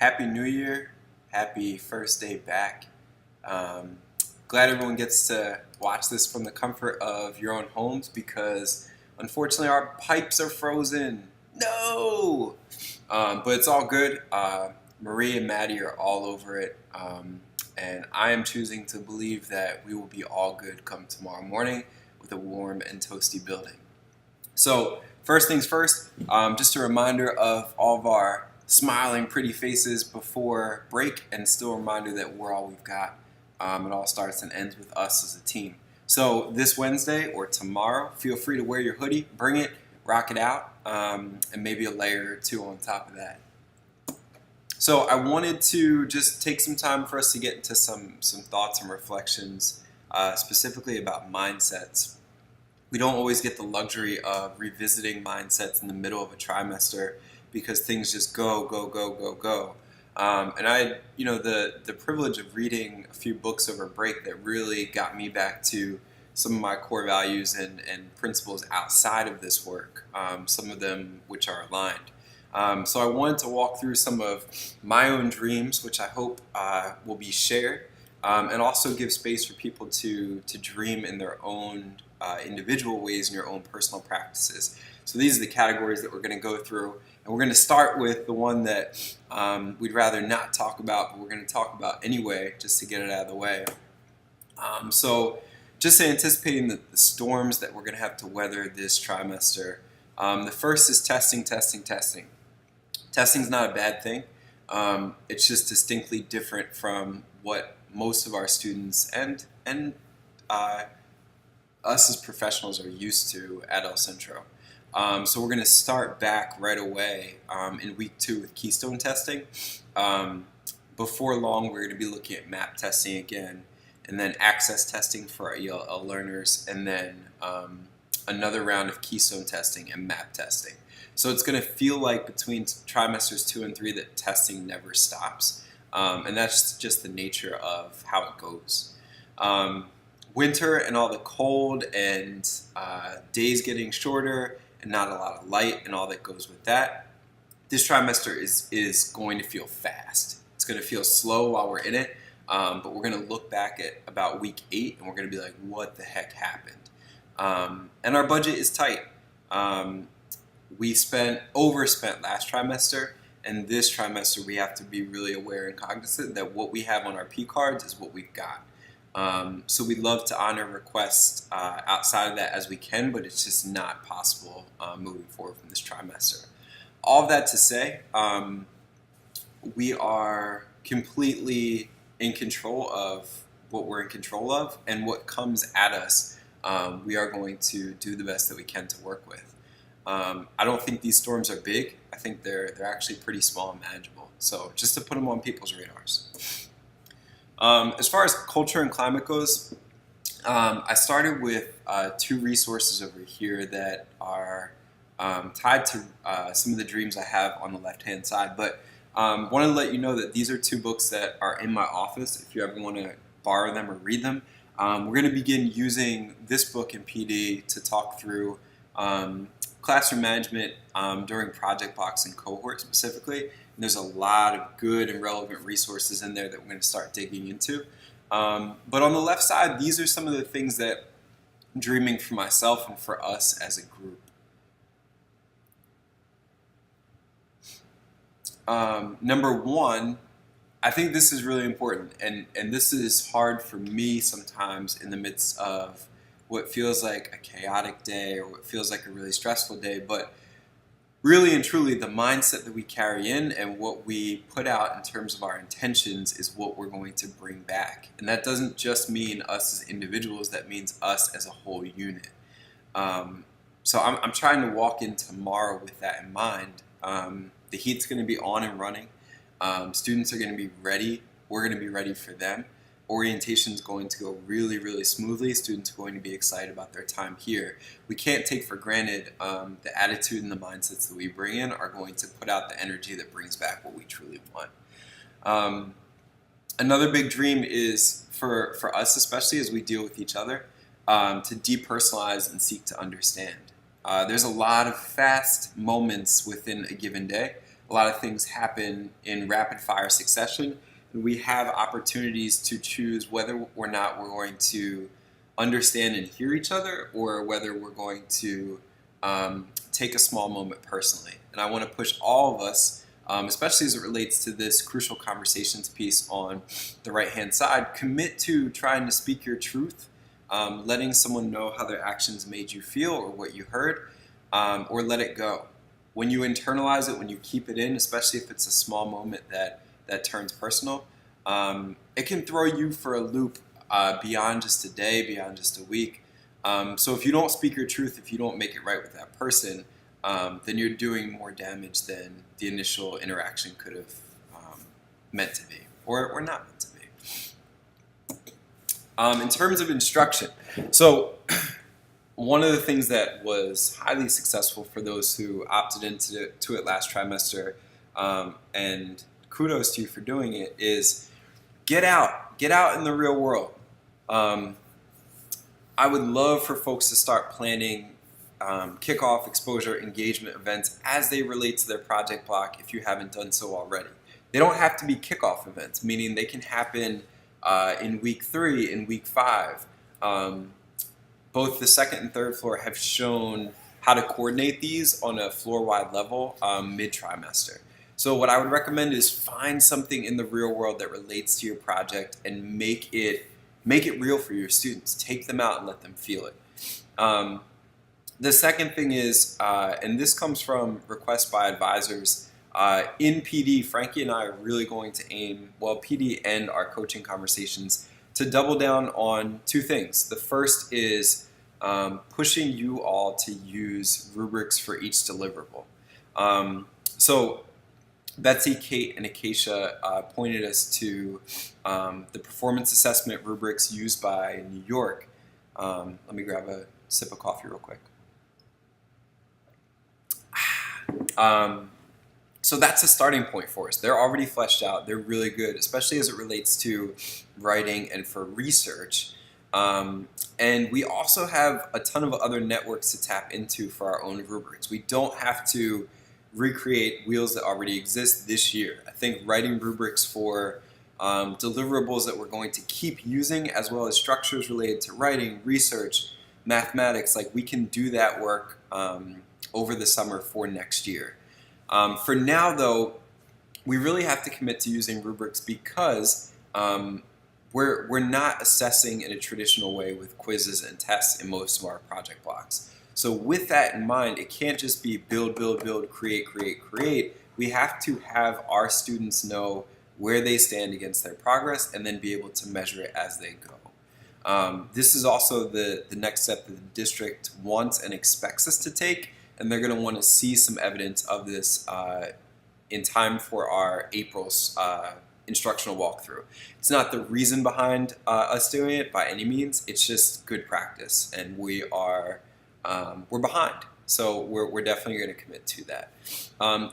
Happy New Year. Happy first day back. Um, Glad everyone gets to watch this from the comfort of your own homes because unfortunately our pipes are frozen. No! But it's all good. Marie and Maddie are all over it. And I am choosing to believe that we will be all good come tomorrow morning with a warm and toasty building. So, first things first, just a reminder of all of our smiling, pretty faces before break, and still a reminder that we're all we've got. It all starts and ends with us as a team. So, this Wednesday or tomorrow, feel free to wear your hoodie, bring it, rock it out, and maybe a layer or two on top of that. So, I wanted to just take some time for us to get into some thoughts and reflections, specifically about mindsets. We don't always get the luxury of revisiting mindsets in the middle of a trimester because things just go, go, go, go, go. And I had, the privilege of reading a few books over break that really got me back to some of my core values and principles outside of this work, some of them which are aligned. So I wanted to walk through some of my own dreams, which I hope will be shared, and also give space for people to dream in their own individual ways in your own personal practices. So these are the categories that we're going to go through. And we're going to start with the one that we'd rather not talk about, but we're going to talk about anyway, just to get it out of the way. So just anticipating the storms that we're going to have to weather this trimester. The first is testing, testing, testing. Testing is not a bad thing. It's just distinctly different from what most of our students and us as professionals are used to at El Centro. So we're going to start back right away in week 2 with keystone testing. Before long, we're going to be looking at map testing again, and then access testing for our ELL learners, and then another round of keystone testing and map testing. So it's going to feel like between trimesters 2 and 3 that testing never stops, and that's just the nature of how it goes. Winter and all the cold and days getting shorter and not a lot of light and all that goes with that. This trimester is going to feel fast. It's going to feel slow while we're in it, but we're going to look back at about week 8 and we're going to be like, what the heck happened? And our budget is tight. We overspent last trimester, and this trimester we have to be really aware and cognizant that what we have on our P cards is what we've got. So we'd love to honor requests outside of that as we can, but it's just not possible moving forward from this trimester. All of that to say, we are completely in control of what we're in control of, and what comes at us, we are going to do the best that we can to work with. I don't think these storms are big. I think they're actually pretty small and manageable. So just to put them on people's radars. As far as culture and climate goes, I started with 2 resources over here that are tied to some of the dreams I have on the left-hand side. But wanted to let you know that these are 2 books that are in my office if you ever want to borrow them or read them. We're going to begin using this book in PD to talk through classroom management during project blocks and cohort specifically. And there's a lot of good and relevant resources in there that we're going to start digging into. But on the left side, these are some of the things that I'm dreaming for myself and for us as a group. Number 1, I think this is really important, and this is hard for me sometimes in the midst of what feels like a chaotic day or what feels like a really stressful day, but really and truly the mindset that we carry in and what we put out in terms of our intentions is what we're going to bring back. And that doesn't just mean us as individuals, that means us as a whole unit. So I'm trying to walk in tomorrow with that in mind. The heat's going to be on and running. Students are going to be ready. We're going to be ready for them. Orientation is going to go really, really smoothly. Students are going to be excited about their time here. We can't take for granted the attitude and the mindsets that we bring in are going to put out the energy that brings back what we truly want. Another big dream is for us, especially as we deal with each other, to depersonalize and seek to understand. There's a lot of fast moments within a given day, a lot of things happen in rapid fire succession. And we have opportunities to choose whether or not we're going to understand and hear each other, or whether we're going to take a small moment personally. And I want to push all of us, especially as it relates to this crucial conversations piece on the right-hand side, commit to trying to speak your truth, letting someone know how their actions made you feel or what you heard, or let it go. When you internalize it, when you keep it in, especially if it's a small moment that turns personal, it can throw you for a loop beyond just a day, beyond just a week. So if you don't speak your truth, if you don't make it right with that person, then you're doing more damage than the initial interaction could have meant to be, or not meant to be. In terms of instruction, so one of the things that was highly successful for those who opted into it last trimester, and kudos to you for doing it, is get out in the real world. I would love for folks to start planning kickoff, exposure, engagement events as they relate to their project block if you haven't done so already. They don't have to be kickoff events, meaning they can happen in week 3, in week 5. Both the second and third floor have shown how to coordinate these on a floor-wide level mid-trimester. So what I would recommend is find something in the real world that relates to your project and make it real for your students. Take them out and let them feel it. The second thing is, and this comes from requests by advisors, in PD, Frankie and I are really going to aim, well, PD and our coaching conversations, to double down on 2 things. The first is pushing you all to use rubrics for each deliverable. So Betsy, Kate, and Acacia pointed us to the performance assessment rubrics used by New York. Let me grab a sip of coffee real quick. So that's a starting point for us. They're already fleshed out. They're really good, especially as it relates to writing and for research. And we also have a ton of other networks to tap into for our own rubrics. We don't have to recreate wheels that already exist this year. I think writing rubrics for deliverables that we're going to keep using, as well as structures related to writing, research, mathematics, like we can do that work over the summer for next year. For now, though, we really have to commit to using rubrics because we're not assessing in a traditional way with quizzes and tests in most of our project blocks. So with that in mind, it can't just be build, build, build, create, create, create. We have to have our students know where they stand against their progress and then be able to measure it as they go. This is also the next step that the district wants and expects us to take, and they're going to want to see some evidence of this in time for our April's instructional walkthrough. It's not the reason behind us doing it by any means. It's just good practice, and we're behind. So we're definitely going to commit to that.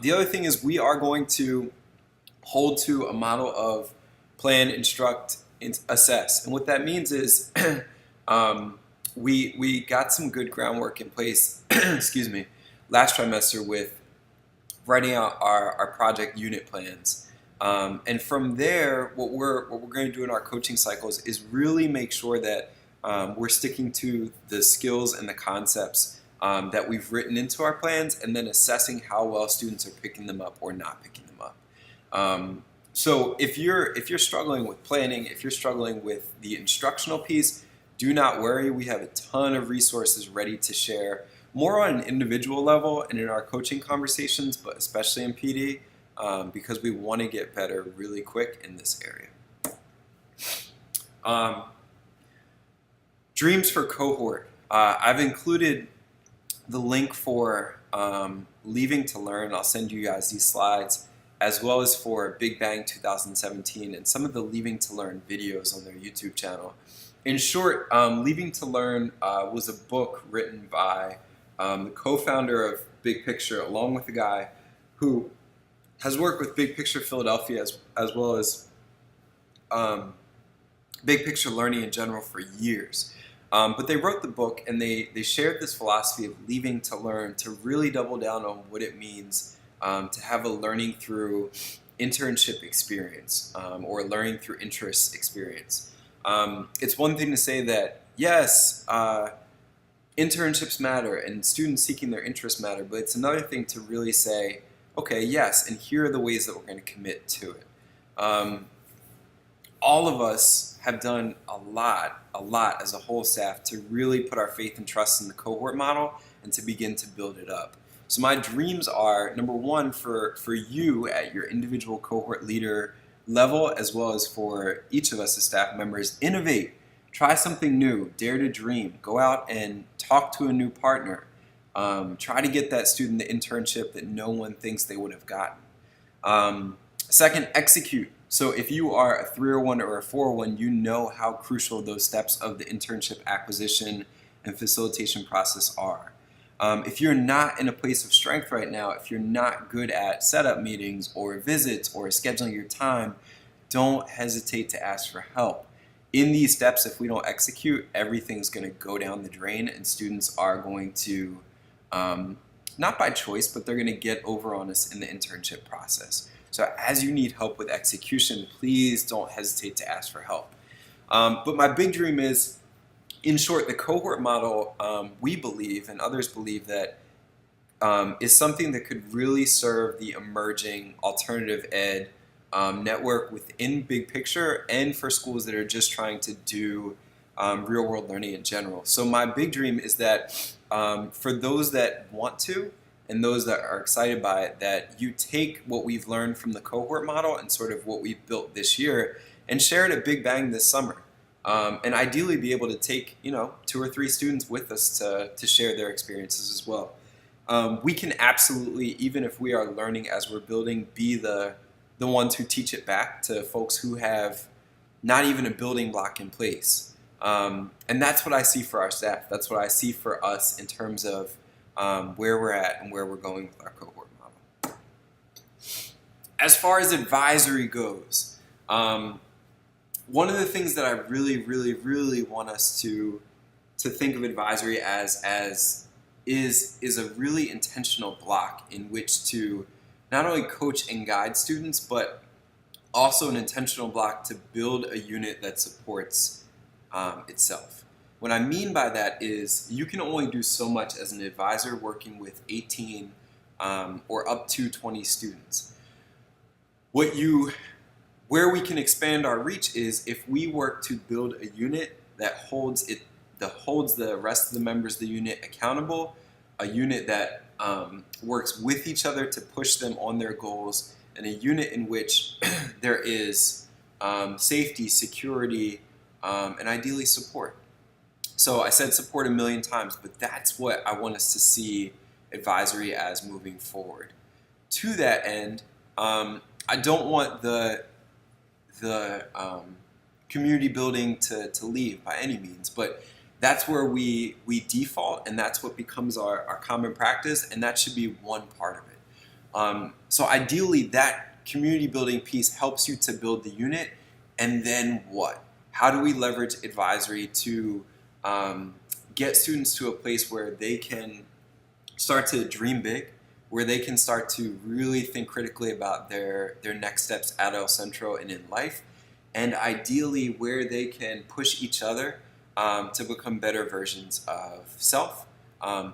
The other thing is we are going to hold to a model of plan, instruct, assess. And what that means is we got some good groundwork in place excuse me, last trimester with writing out our project unit plans. And from there, what we're going to do in our coaching cycles is really make sure that we're sticking to the skills and the concepts that we've written into our plans, and then assessing how well students are picking them up or not picking them up. So if you're struggling with planning, if you're struggling with the instructional piece, do not worry. We have a ton of resources ready to share, more on an individual level and in our coaching conversations, but especially in PD, because we want to get better really quick in this area. Dreams for cohort. I've included the link for Leaving to Learn. I'll send you guys these slides, as well as for Big Bang 2017 and some of the Leaving to Learn videos on their YouTube channel. In short, Leaving to Learn was a book written by the co-founder of Big Picture, along with a guy who has worked with Big Picture Philadelphia as well as Big Picture Learning in general for years. But they wrote the book, and they shared this philosophy of leaving to learn, to really double down on what it means to have a learning through internship experience or learning through interest experience. It's one thing to say that, yes, internships matter and students seeking their interests matter, but it's another thing to really say, okay, yes, and here are the ways that we're going to commit to it. All of us have done a lot as a whole staff to really put our faith and trust in the cohort model and to begin to build it up. So my dreams are, number one, for you at your individual cohort leader level, as well as for each of us as staff members, innovate, try something new, dare to dream, go out and talk to a new partner, try to get that student the internship that no one thinks they would have gotten. Second, execute. So if you are a 301 or a 401, you know how crucial those steps of the internship acquisition and facilitation process are. If you're not in a place of strength right now, if you're not good at setup meetings or visits or scheduling your time, don't hesitate to ask for help. In these steps, if we don't execute, everything's going to go down the drain and students are going to, not by choice, but they're going to get over on us in the internship process. So as you need help with execution, please don't hesitate to ask for help. But my big dream is, in short, the cohort model, we believe, and others believe, that is something that could really serve the emerging alternative ed network within Big Picture and for schools that are just trying to do real-world learning in general. So my big dream is that for those that want to and those that are excited by it, that you take what we've learned from the cohort model and sort of what we've built this year and share it at Big Bang this summer. And ideally be able to take 2 or 3 students with us to share their experiences as well. We can absolutely, even if we are learning as we're building, be the ones who teach it back to folks who have not even a building block in place. And that's what I see for our staff. That's what I see for us in terms of where we're at and where we're going with our cohort model. As far as advisory goes, one of the things that I really want us to think of advisory as is a really intentional block in which to not only coach and guide students, but also an intentional block to build a unit that supports itself. What I mean by that is you can only do so much as an advisor working with 18 or up to 20 students. Where we can expand our reach is if we work to build a unit that holds the rest of the members of the unit accountable, a unit that works with each other to push them on their goals, and a unit in which there is safety, security, and ideally support. So I said support a million times, but that's what I want us to see advisory as moving forward. To that end, I don't want the community building to leave by any means, but that's where we default, and that's what becomes our common practice, and that should be one part of it. So ideally, that community building piece helps you to build the unit, and then what? How do we leverage advisory to get students to a place where they can start to dream big, where they can start to really think critically about their next steps at El Centro and in life, and ideally where they can push each other to become better versions of self,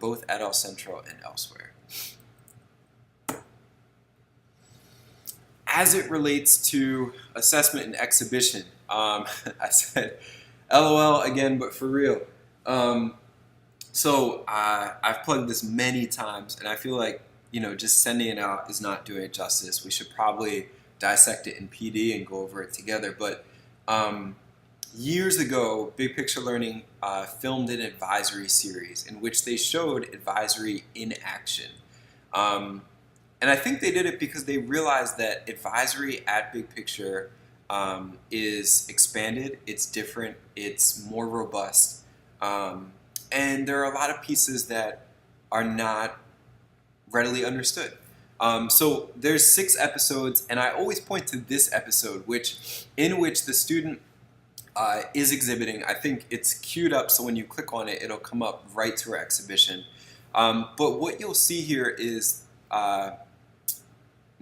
both at El Centro and elsewhere. As it relates to assessment and exhibition, I said LOL again, but for real. So I've plugged this many times, and I feel like just sending it out is not doing it justice. We should probably dissect it in PD and go over it together. But years ago, Big Picture Learning filmed an advisory series in which they showed advisory in action. And I think they did it because they realized that advisory at Big Picture is expanded, it's different, it's more robust, and there are a lot of pieces that are not readily understood. So there's 6 episodes, and I always point to this episode, in which the student is exhibiting. I think it's queued up, so when you click on it, it'll come up right to our exhibition. But what you'll see here is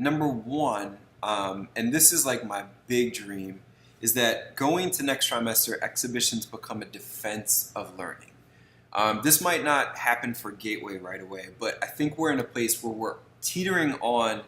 number one, and this is like my big dream, is that going to next trimester, exhibitions become a defense of learning. This might not happen for Gateway right away, but I think we're in a place where we're teetering on.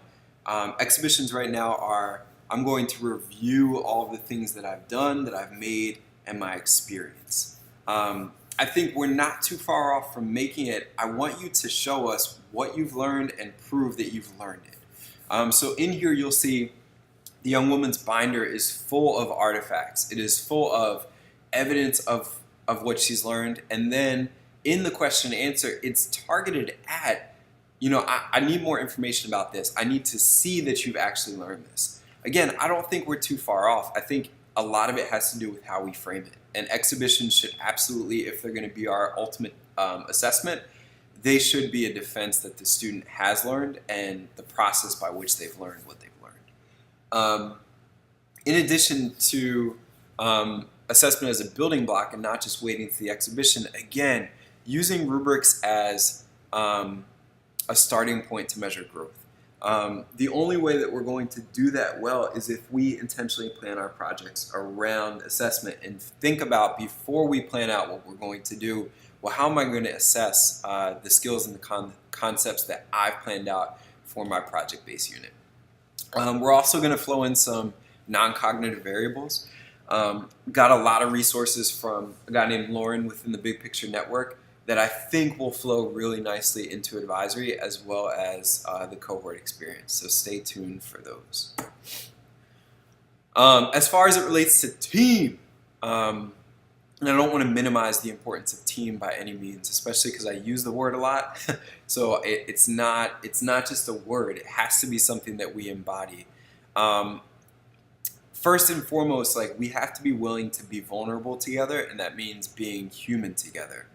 Exhibitions right now are, I'm going to review all the things that I've done, that I've made, and my experience. I think we're not too far off from making it. I want you to show us what you've learned and prove that you've learned it. So in here you'll see the young woman's binder is full of artifacts. It is full of evidence of what she's learned. And then in the question and answer, it's targeted at, I need more information about this. I need to see that you've actually learned this. Again, I don't think we're too far off. I think a lot of it has to do with how we frame it. And exhibitions should absolutely, if they're going to be our ultimate assessment, they should be a defense that the student has learned and the process by which they've learned what they've learned. In addition to assessment as a building block and not just waiting to the exhibition, again, using rubrics as a starting point to measure growth. The only way that we're going to do that well is if we intentionally plan our projects around assessment and think about, before we plan out what we're going to do, well, how am I going to assess the skills and the concepts that I've planned out for my project-based unit. We're also going to flow in some non-cognitive variables. Got a lot of resources from a guy named Lauren within the Big Picture Network that I think will flow really nicely into advisory as well as the cohort experience. So stay tuned for those. As far as it relates to team, and I don't want to minimize the importance of team by any means, especially because I use the word a lot. So it's not just a word. It has to be something that we embody. First and foremost, like, we have to be willing to be vulnerable together, and that means being human together.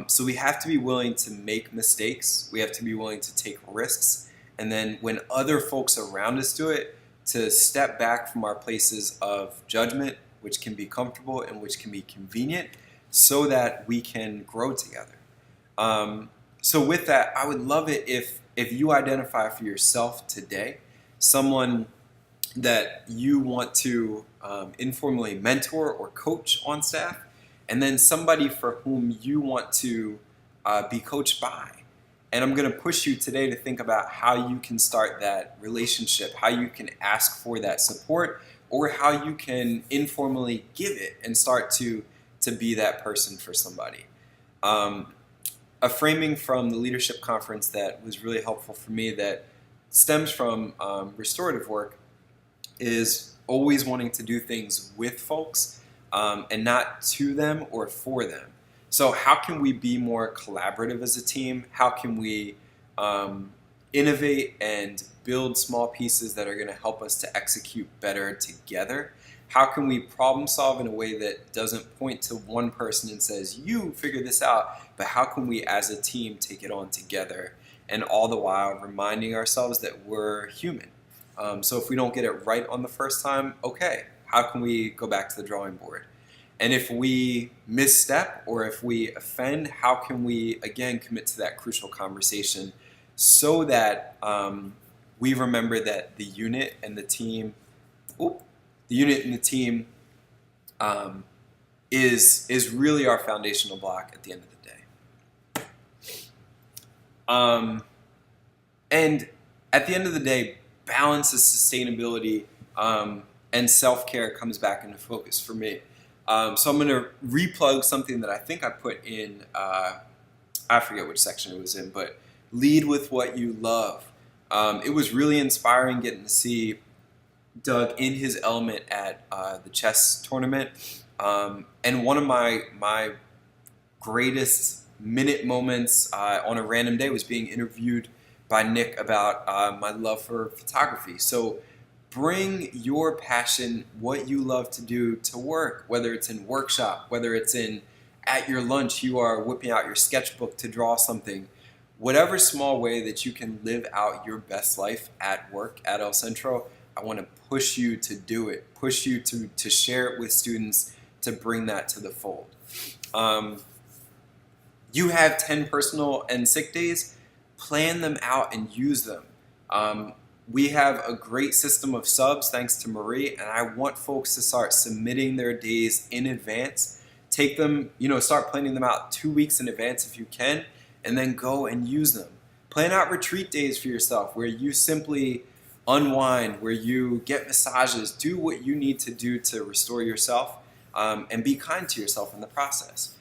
So we have to be willing to make mistakes. We have to be willing to take risks. And then when other folks around us do it, to step back from our places of judgment, which can be comfortable and which can be convenient, so that we can grow together. So with that, I would love it if you identify for yourself today someone that you want to informally mentor or coach on staff, and then somebody for whom you want to be coached by. And I'm going to push you today to think about how you can start that relationship, how you can ask for that support, or how you can informally give it and start to be that person for somebody. A framing from the leadership conference that was really helpful for me, that stems from restorative work, is always wanting to do things with folks and not to them or for them. So how can we be more collaborative as a team? How can we innovate and build small pieces that are going to help us to execute better together? How can we problem solve in a way that doesn't point to one person and says, you figure this out, but how can we as a team take it on together, and all the while reminding ourselves that we're human. So if we don't get it right on the first time, okay, how can we go back to the drawing board? And if we misstep or if we offend, how can we, again, commit to that crucial conversation so that we remember that the unit and the team, is really our foundational block at the end of the day. And at the end of the day, balance of sustainability and self-care comes back into focus for me. So I'm going to replug something that I think I put in, I forget which section it was in, but lead with what you love. It was really inspiring getting to see Doug in his element at the chess tournament. And one of my greatest minute moments on a random day was being interviewed by Nick about my love for photography. So bring your passion, what you love to do, to work, whether it's in workshop, whether it's at your lunch, you are whipping out your sketchbook to draw something. Whatever small way that you can live out your best life at work at El Centro, I want to push you to do it, push you to share it with students, to bring that to the fold. You have 10 personal and sick days, plan them out and use them. We have a great system of subs thanks to Marie, and I want folks to start submitting their days in advance. Take them, start planning them out 2 weeks in advance if you can, and then go and use them. Plan out retreat days for yourself where you simply unwind, where you get massages, do what you need to do to restore yourself, and be kind to yourself in the process.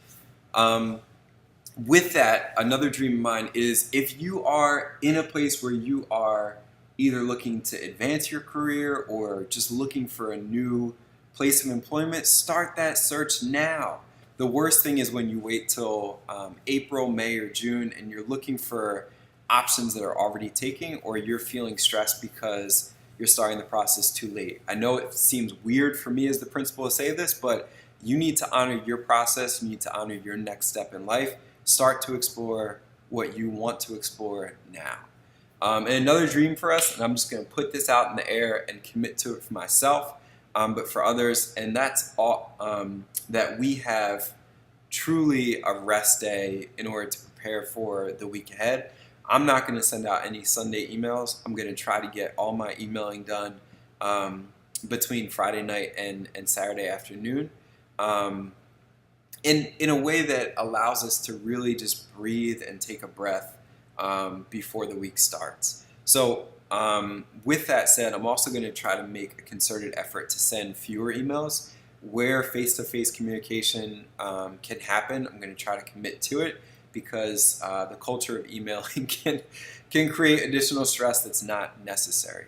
With that, another dream of mine is if you are in a place where you are either looking to advance your career or just looking for a new place of employment, start that search now. The worst thing is when you wait till April, May, or June and you're looking for options that are already taken, or you're feeling stressed because you're starting the process too late. I know it seems weird for me as the principal to say this, but you need to honor your process. You need to honor your next step in life. Start to explore what you want to explore now. And another dream for us, and I'm just going to put this out in the air and commit to it for myself, but for others, and that's all, that we have truly a rest day in order to prepare for the week ahead. I'm not going to send out any Sunday emails. I'm going to try to get all my emailing done between Friday night and Saturday afternoon. In a way that allows us to really just breathe and take a breath before the week starts. So with that said, I'm also going to try to make a concerted effort to send fewer emails. Where face-to-face communication can happen, I'm going to try to commit to it, because the culture of emailing can create additional stress that's not necessary.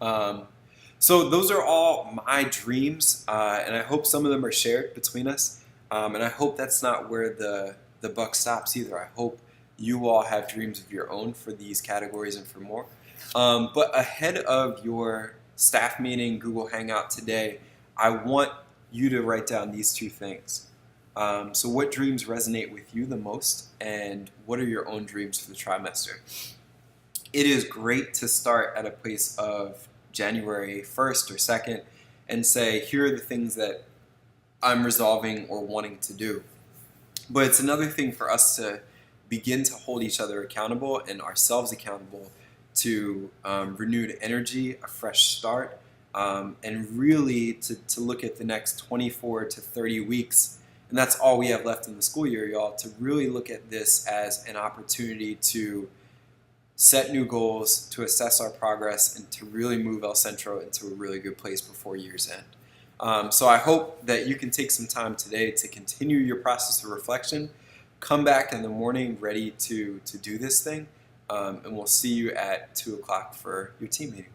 So those are all my dreams, and I hope some of them are shared between us. And I hope that's not where the buck stops either. I hope you all have dreams of your own for these categories and for more. But ahead of your staff meeting, Google Hangout today, I want you to write down these two things. So what dreams resonate with you the most, and what are your own dreams for the trimester? It is great to start at a place of January 1st or 2nd and say, here are the things that I'm resolving or wanting to do. But it's another thing for us to begin to hold each other accountable and ourselves accountable to renewed energy, a fresh start, and really to look at the next 24 to 30 weeks. And that's all we have left in the school year, y'all, to really look at this as an opportunity to set new goals, to assess our progress, and to really move El Centro into a really good place before year's end. So I hope that you can take some time today to continue your process of reflection, come back in the morning ready to do this thing, and we'll see you at 2 o'clock for your team meeting.